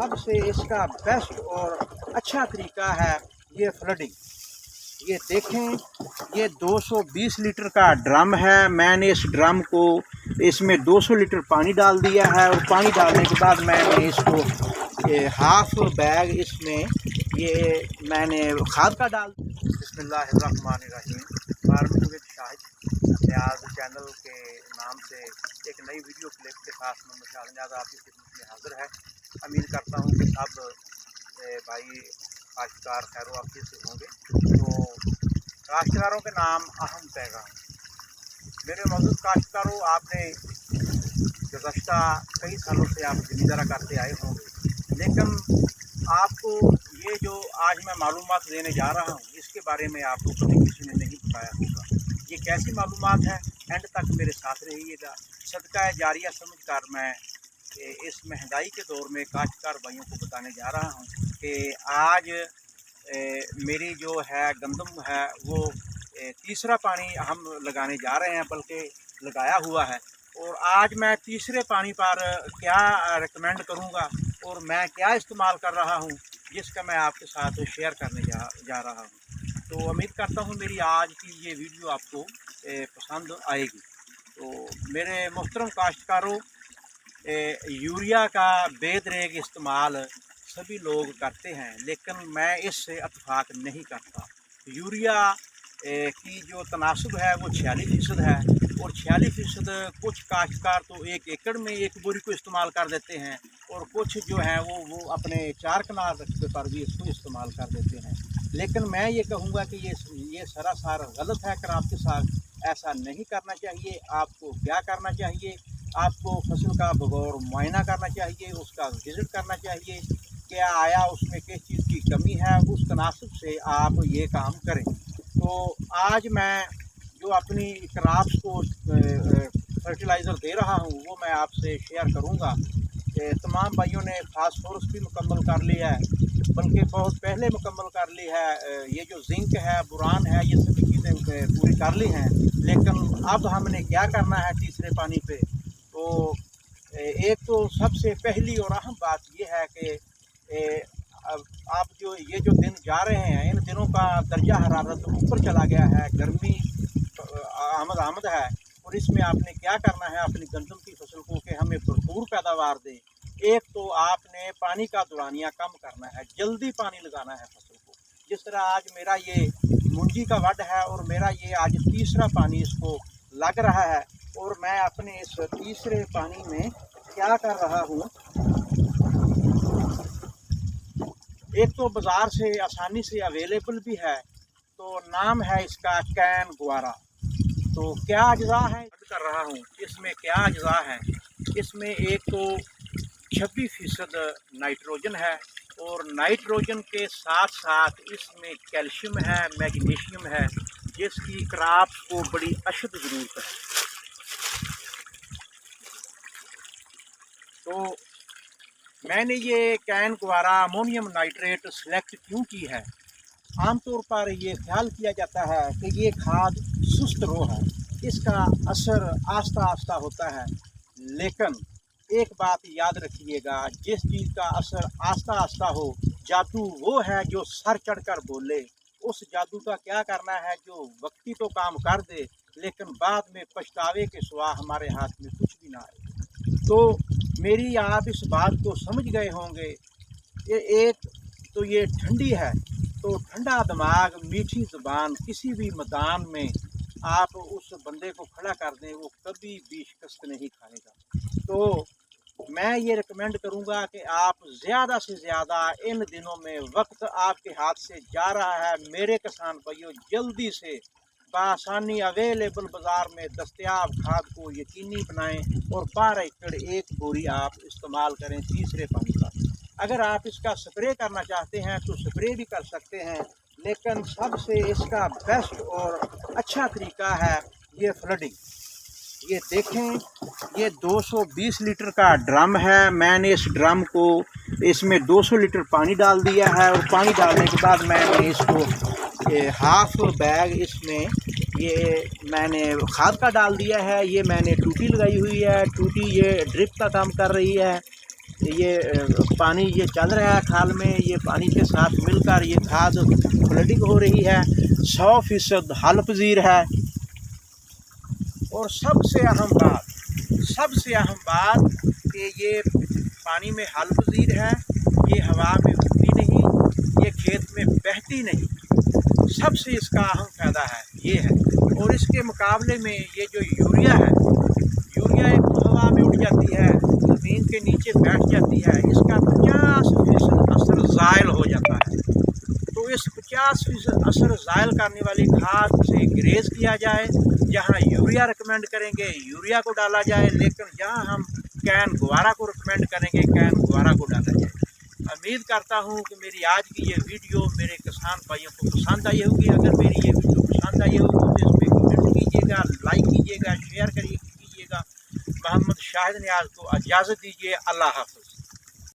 सबसे इसका बेस्ट और अच्छा तरीका है ये फ्लडिंग। ये देखें, ये 220 लीटर का ड्रम है। मैंने इस ड्रम को इसमें 200 लीटर पानी डाल दिया है और पानी डालने के बाद मैंने इसको हाफ बैग इसमें ये मैंने खाद का डाल। बिस्मिल्लाहिर्रहमानिर्रहीम। Farming with Shahid Niyaz channel के नाम से एक नई वीडियो क्लिप के साथ मोहम्मद शाहिद नियाज़ आपकी खिदमत में हाज़िर है। उम्मीद करता हूँ कि सब भाई काश्तकार खैर वाफियत से होंगे। तो काश्तकारों के नाम अहम पैगाम। मेरे मौजूद काश्तकारों, आपने गुज़श्ता कई सालों से आप ज़मींदारी करते आए होंगे, लेकिन आपको ये जो आज मैं मालूमात देने जा रहा हूँ इसके बारे में आपको कभी किसी ने नहीं बताया होगा। ये कैसी मालूमात है, एंड तक मेरे साथ रहिएगा। सदका जारिया समझकर मैं इस महंगाई के दौर में काश्तकार भाइयों को बताने जा रहा हूँ कि आज मेरी जो है गंदम है वो तीसरा पानी हम लगाने जा रहे हैं, बल्कि लगाया हुआ है। और आज मैं तीसरे पानी पर क्या रिकमेंड करूँगा और मैं क्या इस्तेमाल कर रहा हूँ, जिसका मैं आपके साथ शेयर करने जा रहा हूँ। तो उम्मीद करता हूँ मेरी आज की ये वीडियो आपको पसंद आएगी। तो मेरे मोहतरम काश्तकारों, यूरिया का बेदरेग इस्तेमाल सभी लोग करते हैं, लेकिन मैं इससे इत्तेफाक नहीं करता। यूरिया की जो तनासब है वो 46% है और 46% कुछ काश्तकार तो 1 एकड़ में 1 बोरी को इस्तेमाल कर देते हैं और कुछ जो हैं वो अपने 4 कनाल रकबे पर भी इसको इस्तेमाल कर देते हैं। लेकिन मैं ये कहूँगा कि ये सरासर गलत है। क्रॉप के साथ ऐसा नहीं करना चाहिए। आपको क्या करना चाहिए, आपको फसल का बगौर मुआयना करना चाहिए, उसका विज़िट करना चाहिए, क्या आया उसमें किस चीज़ की कमी है, उस तनासब से आप ये काम करें। तो आज मैं जो अपनी क्रॉप्स को फर्टिलाइज़र दे रहा हूँ वो मैं आपसे शेयर करूँगा। तमाम भाइयों ने फास्फोरस भी मुकम्मल कर लिया है, बल्कि बहुत पहले मुकम्मल कर ली है। ये जो जिंक है, बुरान है, ये सभी चीज़ें पूरी कर ली हैं। लेकिन अब हमने क्या करना है तीसरे पानी पे, तो एक तो सबसे पहली और अहम बात ये है कि आप ये जो दिन जा रहे हैं, इन दिनों का दर्जा हरारत ऊपर चला गया है, गर्मी आमद है, और इसमें आपने क्या करना है अपनी गंदम की फसल को कि हमें भरपूर पैदावार दे। एक तो आपने पानी का दौरानिया कम करना है, जल्दी पानी लगाना है फसल को। जिस तरह आज मेरा ये मुंजी का वड है और मेरा ये आज तीसरा पानी इसको लग रहा है, और मैं अपने इस तीसरे पानी में क्या कर रहा हूँ, एक तो बाज़ार से आसानी से अवेलेबल भी है, तो नाम है इसका कैन गुआरा। तो क्या अज्जा है कर रहा हूँ, इसमें क्या अज्जा है, इसमें एक तो 26% नाइट्रोजन है और नाइट्रोजन के साथ साथ इसमें कैल्शियम है, मैग्नीशियम है, जिसकी क्रॉप्स को बड़ी अशद ज़रूरत है। तो मैंने ये कैन गुआरा अमोनियम नाइट्रेट सेलेक्ट क्यों की है। आमतौर पर ये ख्याल किया जाता है कि ये खाद सुस्त रो है, इसका असर आस्ता आस्ता होता है, लेकिन एक बात याद रखिएगा, जिस चीज़ का असर आस्ता आस्ता हो, जादू वो है जो सर चढ़कर बोले। उस जादू का क्या करना है जो वक्ती तो काम कर दे, लेकिन बाद में पछतावे के सिवा हमारे हाथ में कुछ भी ना आए। तो मेरी आप इस बात को समझ गए होंगे। एक तो ये ठंडी है, तो ठंडा दिमाग, मीठी ज़ुबान, किसी भी मैदान में आप उस बंदे को खड़ा कर दें, वो कभी भी शिकस्त नहीं खाएगा। तो मैं ये रिकमेंड करूँगा कि आप ज़्यादा से ज़्यादा इन दिनों में, वक्त आपके हाथ से जा रहा है, मेरे किसान भाइयों, जल्दी से बआसानी अवेलेबल बाज़ार में दस्तयाब खाद को यकीनी बनाएं और 12 एकड़ 1 बोरी आप इस्तेमाल करें तीसरे पानी का। अगर आप इसका स्प्रे करना चाहते हैं तो स्प्रे भी कर सकते हैं, लेकिन सबसे इसका बेस्ट और अच्छा तरीका है ये फ्लडिंग। ये देखें, ये 220 लीटर का ड्रम है। मैंने इस ड्रम को इसमें 200 लीटर पानी डाल दिया है और पानी डालने के बाद मैंने इसको हाफ बैग इसमें ये मैंने खाद का डाल दिया है। ये मैंने टूटी लगाई हुई है, टूटी ये ड्रिप का काम कर रही है। یہ پانی یہ چل رہا ہے کھال میں، یہ پانی کے ساتھ مل کر یہ کھاد فلڈنگ ہو رہی ہے، 100% حل پذیر ہے۔ اور سب سے اہم بات کہ یہ پانی میں حل پذیر ہے، یہ ہوا میں اڑتی نہیں، یہ کھیت میں بہتی نہیں، سب سے اس کا اہم فائدہ ہے یہ ہے۔ اور اس کے مقابلے میں یہ جو یوریا ہے، یوریا ایک ہوا میں اڑ جاتی ہے، زمین کے نیچے بیٹھ جاتی ہے، اس کا 50% اثر زائل ہو جاتا ہے۔ تو اس 50% اثر زائل کرنے والی کھاد سے گریز کیا جائے، جہاں یوریا ریکمینڈ کریں گے یوریا کو ڈالا جائے، لیکن جہاں ہم کین گوارا کو ریکمینڈ کریں گے کین گوارا کو ڈالا جائے۔ امید کرتا ہوں کہ میری آج کی یہ ویڈیو میرے کسان بھائیوں کو پسند آئی ہوگی۔ اگر میری یہ ویڈیو پسند آئی ہوگی تو اس پہ کمنٹ کیجیے گا، لائک کیجیے گا، شیئر کیجیے گا۔ محمد شاہد نیاز کو اجازت دیجیے، اللہ حافظ۔